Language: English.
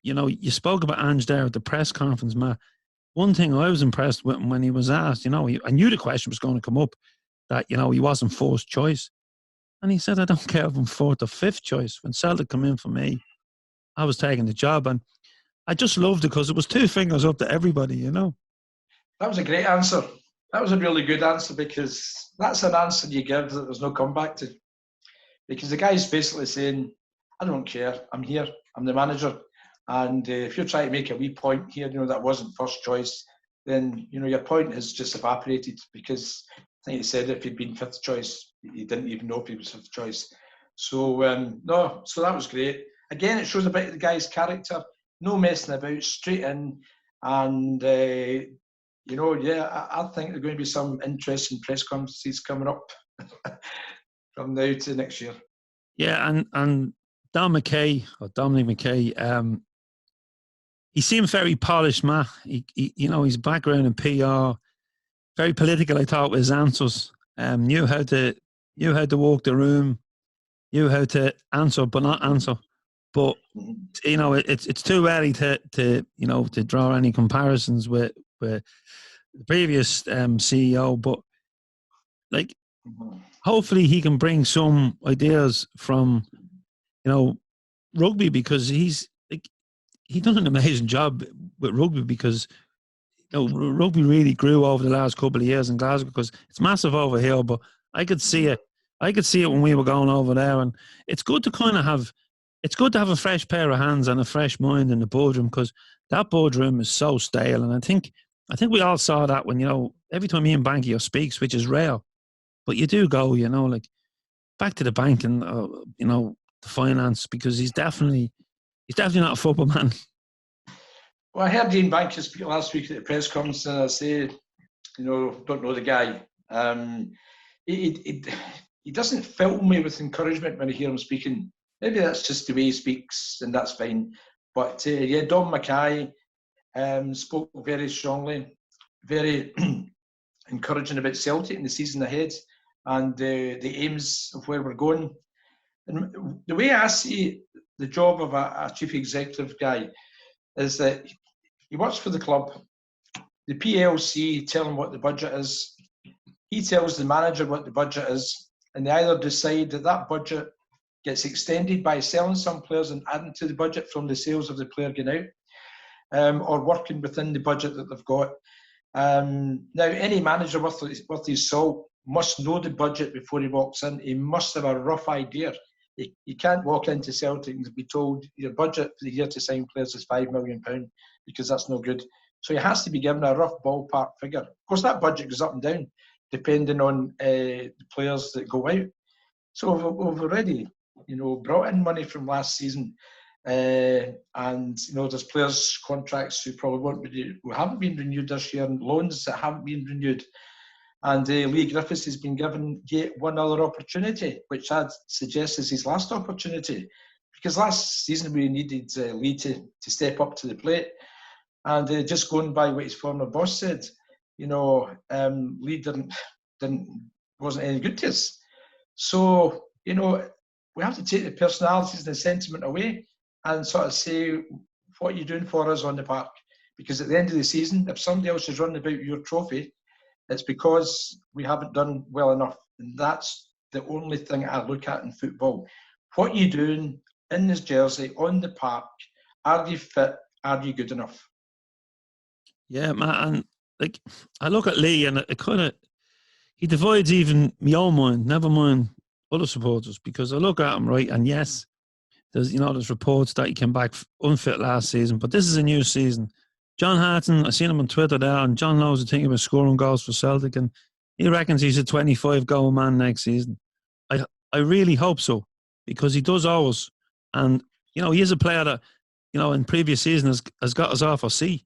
you know, you spoke about Ange there at the press conference, Matt. One thing I was impressed with when he was asked, you know, I knew the question was going to come up that, you know, he wasn't first choice. And he said, I don't care if I'm fourth or fifth choice. When Celtic come in for me, I was taking the job. And I just loved it because it was two fingers up to everybody, you know. That was a great answer. That was a really good answer, because that's an answer you give that there's no comeback to. Because the guy's basically saying, I don't care, I'm here, I'm the manager. And if you're trying to make a wee point here, you know, that wasn't first choice, then, you know, your point has just evaporated, because I think he said if he'd been fifth choice, he didn't even know if he was fifth choice. So, no, so that was great. Again, it shows a bit of the guy's character, no messing about, straight in. And, you know, yeah, I think there are going to be some interesting press conferences coming up from now to next year. Yeah, and Dominic McKay, he seemed very polished, Matt. He, you know, his background in PR, very political, I thought, with his answers. Knew how to walk the room, knew how to answer but not answer. But you know, it's too early to you know, to draw any comparisons with the previous CEO. But like, hopefully he can bring some ideas from, you know, rugby, because he's done an amazing job with rugby, because, you know, rugby really grew over the last couple of years in Glasgow, because it's massive over here, but I could see it when we were going over there. And it's good to kind of have a fresh pair of hands and a fresh mind in the boardroom, because that boardroom is so stale. And I think we all saw that when, you know, every time Ian Bankier speaks, which is rare, but you do go, you know, like, back to the bank and, you know, the finance, because he's definitely not a football man. Well, I heard Ian Bankier speak last week at the press conference, and I say, you know, don't know the guy. He doesn't fill me with encouragement when I hear him speaking. Maybe that's just the way he speaks, and that's fine. But yeah, Dom Mackay spoke very strongly, very encouraging about Celtic in the season ahead, and the aims of where we're going. And the way I see the job of a chief executive guy is that he works for the club. The PLC tell him what the budget is. He tells the manager what the budget is, and they either decide that budget gets extended by selling some players and adding to the budget from the sales of the player going out, or working within the budget that they've got. Now, any manager worth his salt must know the budget before he walks in. He must have a rough idea. You can't walk into Celtic and be told your budget for the year to sign players is £5 million, because that's no good. So he has to be given a rough ballpark figure. Of course, that budget goes up and down depending on the players that go out. So we've already, you know, brought in money from last season, and, you know, there's players' contracts who probably haven't been renewed this year, and loans that haven't been renewed. And Lee Griffiths has been given yet one other opportunity, which I'd suggest is his last opportunity, because last season we needed Lee to step up to the plate. And just going by what his former boss said, you know, Lee wasn't any good to us. So, you know, we have to take the personalities and the sentiment away and sort of say, what are you doing for us on the park? Because at the end of the season, if somebody else is running about your trophy, it's because we haven't done well enough. And that's the only thing I look at in football. What are you doing in this jersey, on the park? Are you fit? Are you good enough? Yeah, Matt, and like, I look at Lee and it kind of, he divides even my own mind, never mind other supporters, because I look at him, right, and yes, there's reports that he came back unfit last season, but this is a new season. John Harton, I seen him on Twitter there, and John knows the thing about scoring goals for Celtic, and he reckons he's a 25-goal man next season. I really hope so, because he does always. And, you know, he is a player that, you know, in previous seasons has got us off our seat.